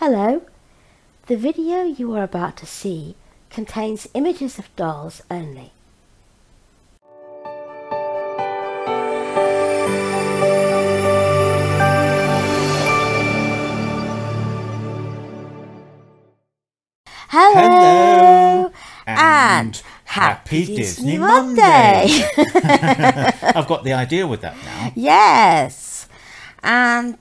Hello. The video you are about to see contains images of dolls only. Hello, and happy Disney Monday. I've got the idea with that now. Yes, and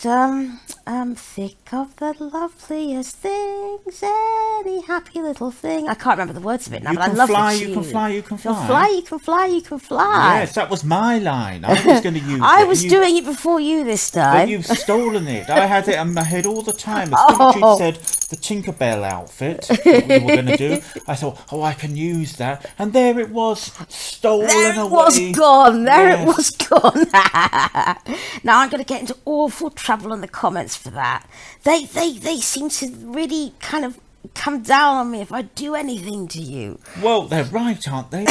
think of the loveliest things, any happy little thing. I can't remember the words of it now, but I love it. You can fly, you can fly. You can fly, you can fly, you can fly. Yes, that was my line. I was going to use it. I was doing it before you this time. But you've stolen it. I had it in my head all the time. As soon as you said the Tinkerbell outfit that we were going to do, I thought, oh, I can use that. And there it was, stolen away. There it was gone. There it was gone. Now I'm going to get into awful trouble in the comments for that. They seem to really kind of come down on me if I do anything to you. Well, they're right, aren't they?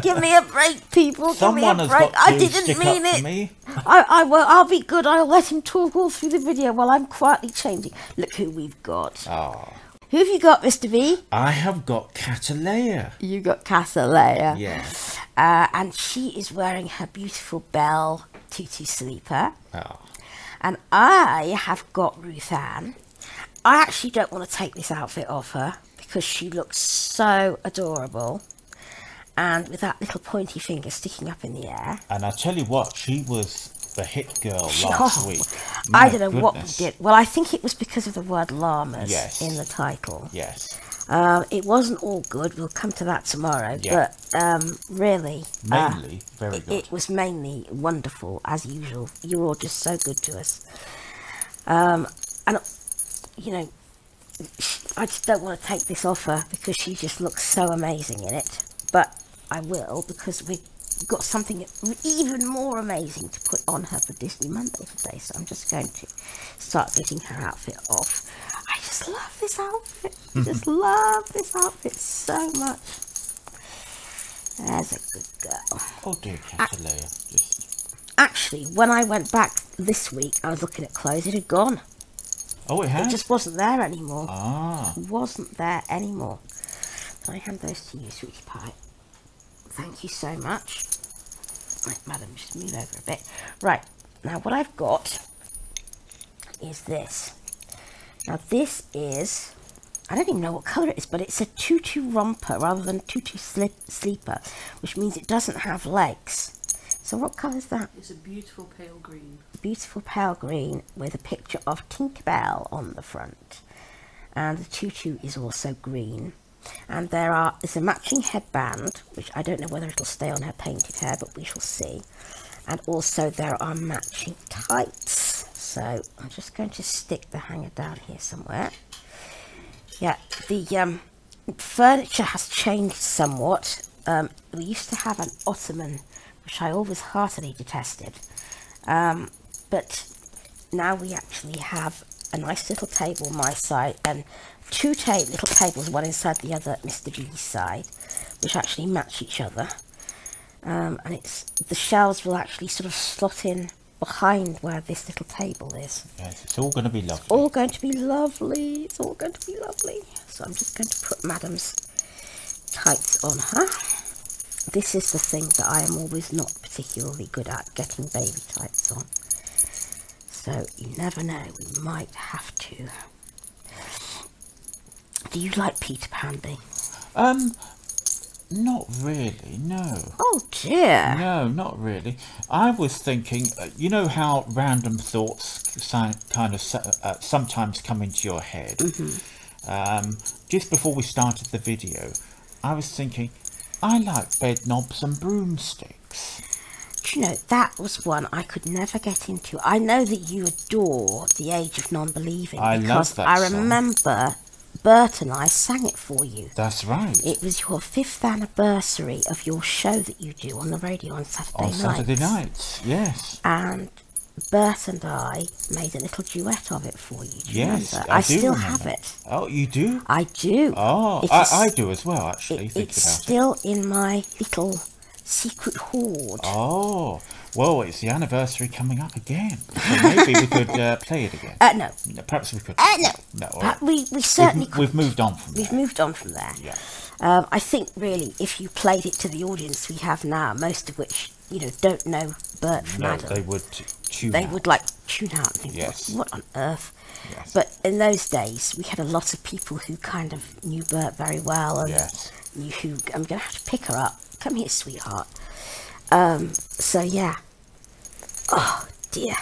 Give me a break, people. Someone Give me a break. has got to I didn't stick mean up it. for me. I'll be good. I'll let him talk all through the video while I'm quietly changing. Look who we've got. Oh. Who have you got, Mr. B? I have got Cattaleya. You got Cattaleya. Yes. And she is wearing her beautiful Belle tutu sleeper. Oh. And I have got Ruthanne. I actually don't want to take this outfit off her because she looks so adorable. And with that little pointy finger sticking up in the air. And I tell you what, she was the hit girl last week. I don't know what we did. Well, I think it was because of the word llamas in the title. Yes. It wasn't all good. We'll come to that tomorrow. Yeah. But really, Mainly very good. It was mainly wonderful as usual. You're all just so good to us. And you know, I just don't want to take this off her because she just looks so amazing in it. But I will, because we've got something even more amazing to put on her for Disney Monday today. So I'm just going to start getting her outfit off. I just love this outfit. I just love this outfit so much. There's a good girl. Oh dear, Cattaleya. Actually, when I went back this week, I was looking at clothes. It had gone. Oh, it has? It just wasn't there anymore. Ah. It wasn't there anymore. Can I hand those to you, sweetie pie? Thank you so much. Right, madam, just move over a bit. Right, now what I've got is this. Now this is, I don't even know what colour it is, but it's a tutu romper rather than tutu sleeper, which means it doesn't have legs. So what colour is that? It's a beautiful pale green. Beautiful pale green with a picture of Tinkerbell on the front. And the tutu is also green. And there's a matching headband, which I don't know whether it'll stay on her painted hair, but we shall see. And also there are matching tights. So I'm just going to stick the hanger down here somewhere. Yeah, the furniture has changed somewhat. We used to have an ottoman, which I always heartily detested. But now we actually have a nice little table on my side and two little tables, one inside the other at Mr. B's side, which actually match each other. And the shelves will actually sort of slot in behind where this little table is. Yes, it's all going to be lovely. It's all going to be lovely. It's all going to be lovely. So I'm just going to put Madam's tights on her. This is the thing that I am always not particularly good at, getting baby tights on. So you never know, we might have to. Do you like Peter Pan, B? Not really, no. Oh dear. No, not really. I was thinking, you know how random thoughts kind of sometimes come into your head? Mm-hmm. Just before we started the video, I was thinking, I like bed knobs and broomsticks. Do you know, that was one I could never get into. I know that you adore The Age of Non-Believing. I love that song. I remember Bert and I sang it for you. That's right. It was your 5th anniversary of your show that you do on the radio on Saturday nights. On Saturday nights, yes. And Bert and I made a little duet of it for you. Do you remember? I do still remember. have it. Oh, you do? I do. Oh, I do as well, actually. It's still in my little secret hoard. Oh, Well, it's the anniversary coming up again, so maybe we could play it again. No. Perhaps we could. No. No. But we certainly we've moved on from there. We've moved on from there. Yeah. I think really, if you played it to the audience we have now, most of which don't know Bert from Adam, they would tune they out. would like tune out and think, Yes. what on earth? Yes. But in those days, we had a lot of people who kind of knew Bert very well and knew who. I'm going to have to pick her up. Come here, sweetheart. So yeah. Oh dear.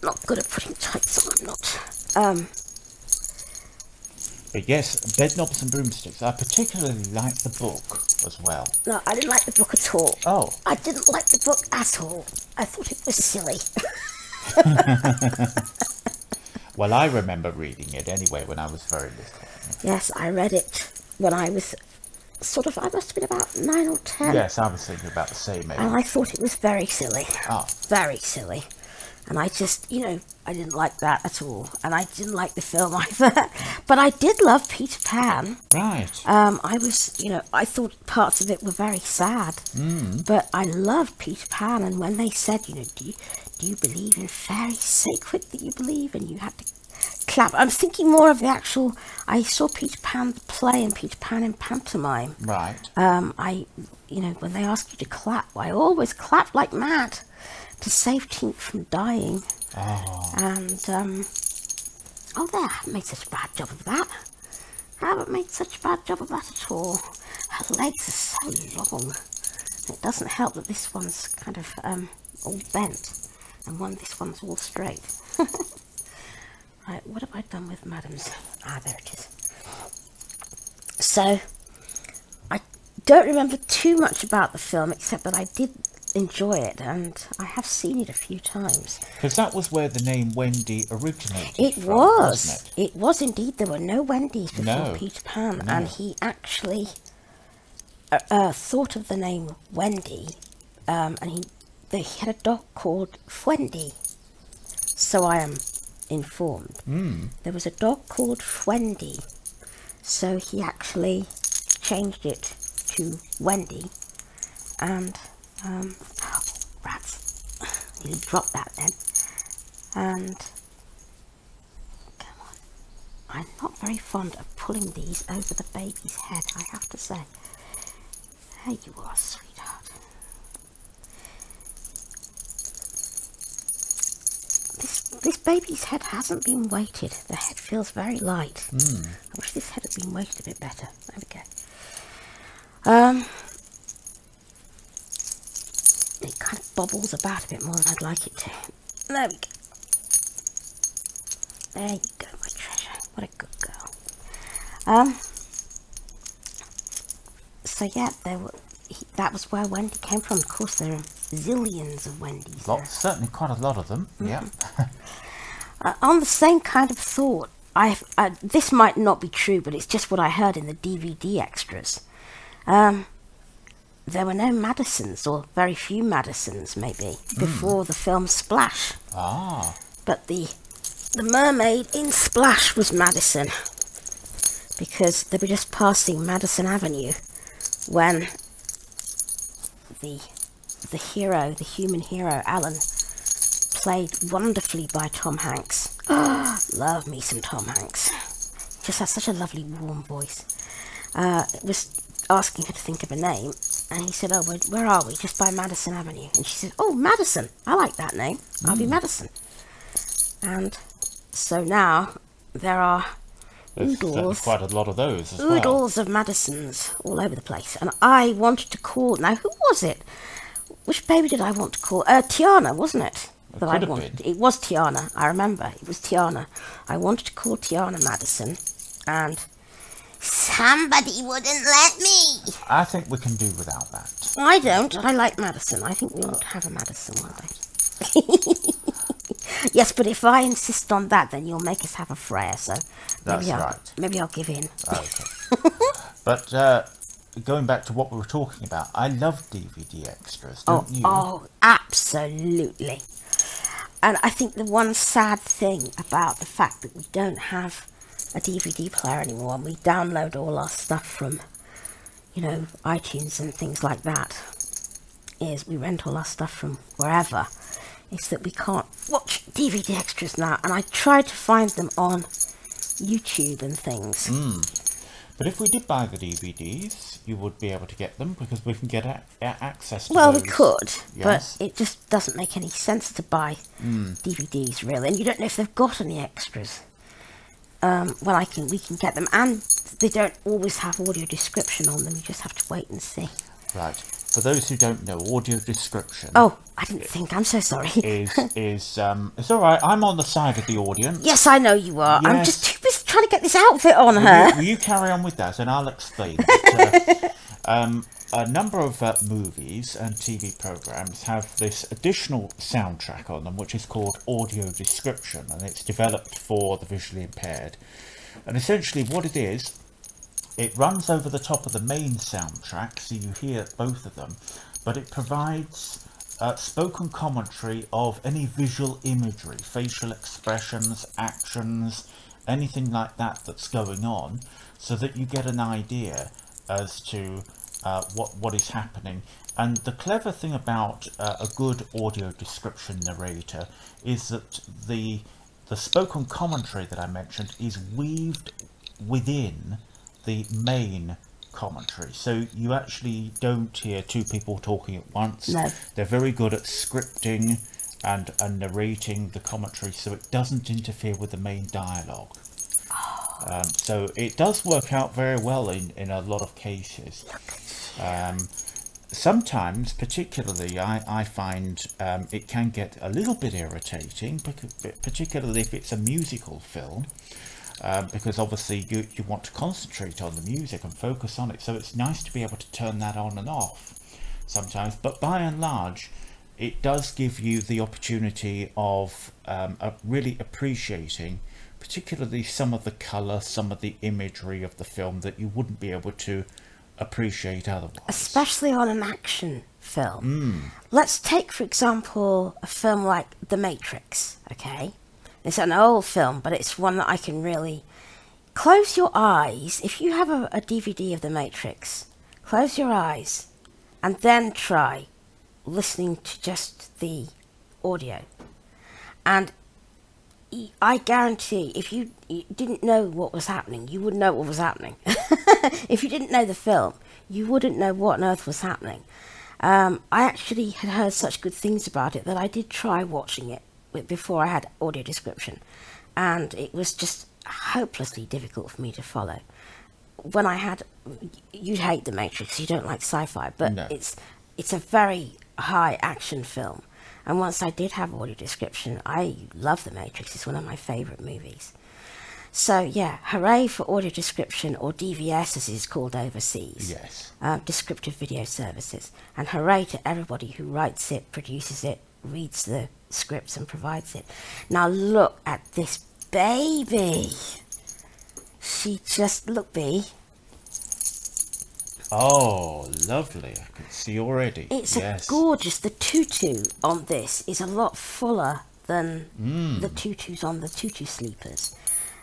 Not good at putting tights on. I'm not. But yes, Bed Knobs and Broomsticks. I particularly like the book as well. No, I didn't like the book at all. Oh. I didn't like the book at all. I thought it was silly. Well, I remember reading it anyway when I was very little. Yes, I read it when I was I must have been about 9 or 10. Yes, I was thinking about the same age. And I thought it was very silly. Ah. Very silly. And I just, I didn't like that at all. And I didn't like the film either. But I did love Peter Pan. Right. I thought parts of it were very sad. But I loved Peter Pan. And when they said, do you believe in fairies? Say quick that you believe. And you had to clap. I'm thinking more of the actual, I saw Peter Pan the play and Peter Pan in pantomime. Right. When they ask you to clap, I always clap like mad to save Tink from dying. Oh. And, I haven't made such a bad job of that. I haven't made such a bad job of that at all. Her legs are so long. It doesn't help that this one's kind of, all bent. And this one's all straight. Right, what have I done with Madam's? Ah, there it is. So, I don't remember too much about the film, except that I did enjoy it, and I have seen it a few times. Because that was where the name Wendy originated It from, was. wasn't it? It was indeed. There were no Wendys before Peter Pan, and he actually thought of the name Wendy, and he had a dog called Fwendy. So I am informed. There was a dog called Fwendy, so he actually changed it to Wendy, and rats, nearly dropped that then. And come on, I'm not very fond of pulling these over the baby's head, I have to say. There you are, sweetheart. This baby's head hasn't been weighted. The head feels very light. I wish this head had been weighted a bit better. There we go. It kind of bobbles about a bit more than I'd like it to. There we go. There you go, my treasure. What a good girl. So yeah, that was where Wendy came from. Of course, there are zillions of Wendys. Certainly quite a lot of them. Yeah. On the same kind of thought, this might not be true, but it's just what I heard in the DVD extras. There were no Madisons, or very few Madisons, maybe, before the film Splash. Ah. But the mermaid in Splash was Madison, because they were just passing Madison Avenue when the hero, the human hero, Alan, played wonderfully by Tom Hanks. Love me some Tom Hanks. Just has such a lovely, warm voice. Was asking her to think of a name, and he said, where are we? Just by Madison Avenue. And she said, oh, Madison. I like that name. I'll be Madison. And so now there are There's quite a lot of those as oodles of Madisons all over the place. And I wanted to call... Now, who was it? Which baby did I want to call? Tiana, wasn't it? That I wanted. It was Tiana. I remember. It was Tiana. I wanted to call Tiana Madison, and somebody wouldn't let me. I think we can do without that. I don't. I like Madison. I think we ought to have a Madison one day. Yes, but if I insist on that, then you'll make us have a Freya, so maybe I'll give in. Okay. But going back to what we were talking about, I love DVD extras, don't you? Oh, absolutely. And I think the one sad thing about the fact that we don't have a DVD player anymore, and we download all our stuff from, iTunes and things like that, is we rent all our stuff from wherever, is that we can't watch DVD extras now, and I tried to find them on YouTube and things. But if we did buy the DVDs, you would be able to get them, because we can get access to Well, those. we could, Yes. but it just doesn't make any sense to buy DVDs, really, and you don't know if they've got any extras. Well, we can get them, and they don't always have audio description on them. You just have to wait and see. Right. For those who don't know, audio description. Oh, I didn't think. I'm so sorry. It's all right. I'm on the side of the audience. Yes, I know you are. I'm Yes. just too busy trying to get this outfit on her. Will you carry on with that, and I'll explain. That, a number of movies and TV programs have this additional soundtrack on them, which is called audio description, and it's developed for the visually impaired. And essentially what it is, it runs over the top of the main soundtrack, so you hear both of them, but it provides spoken commentary of any visual imagery, facial expressions, actions, anything like that that's going on, so that you get an idea as to what is happening. And the clever thing about a good audio description narrator is that the spoken commentary that I mentioned is weaved within the main commentary, so you actually don't hear two people talking at once. No. They're very good at scripting and narrating the commentary, so it doesn't interfere with the main dialogue. So it does work out very well in a lot of cases. Sometimes, particularly, I find it can get a little bit irritating, particularly if it's a musical film, because obviously you want to concentrate on the music and focus on it, so it's nice to be able to turn that on and off sometimes. But by and large, it does give you the opportunity of really appreciating particularly some of the colour, some of the imagery of the film that you wouldn't be able to appreciate otherwise. Especially on an action film. Let's take, for example, a film like The Matrix, okay? It's an old film, but it's one that I can really... Close your eyes. If you have a DVD of The Matrix, close your eyes and then try listening to just the audio. And I guarantee, if you didn't know what was happening, you wouldn't know what was happening. If you didn't know the film, you wouldn't know what on earth was happening. I actually had heard such good things about it that I did try watching it before I had audio description, and it was just hopelessly difficult for me to follow. When I had... You'd hate The Matrix, you don't like sci-fi, but No. it's a very high action film. And once I did have audio description, I love The Matrix. It's one of my favourite movies. So, yeah, hooray for audio description, or DVS as it's called overseas. Yes. Descriptive video services. And hooray to everybody who writes it, produces it, reads the scripts and provides it. Now look at this baby. She just... Look, Bee. Oh, lovely. I can see already. It's yes. a gorgeous... The tutu on this is a lot fuller than the tutus on the tutu sleepers.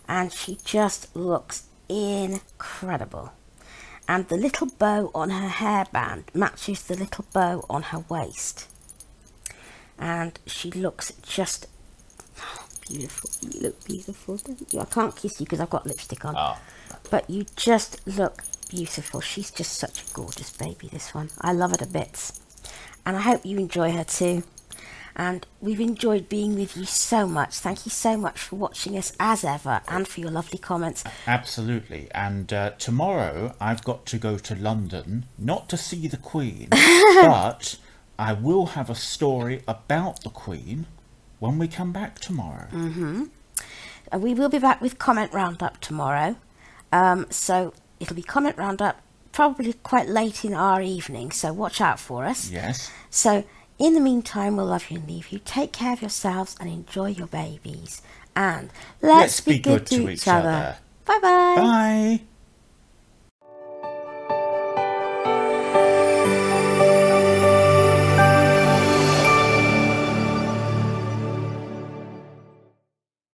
And she just looks incredible. And the little bow on her hairband matches the little bow on her waist. And she looks just beautiful. You look beautiful, don't you? I can't kiss you because I've got lipstick on. Oh. But you just look beautiful. She's just such a gorgeous baby, this one. I love her to bits. And I hope you enjoy her too. And we've enjoyed being with you so much. Thank you so much for watching us as ever, and for your lovely comments. Absolutely. And tomorrow I've got to go to London, not to see the Queen, but I will have a story about the Queen when we come back tomorrow. And we will be back with Comment Roundup tomorrow. So it'll be Comment Roundup probably quite late in our evening, so watch out for us. Yes. So in the meantime, we'll love you and leave you. Take care of yourselves and enjoy your babies. And let's be good to each other. Bye-bye. Bye.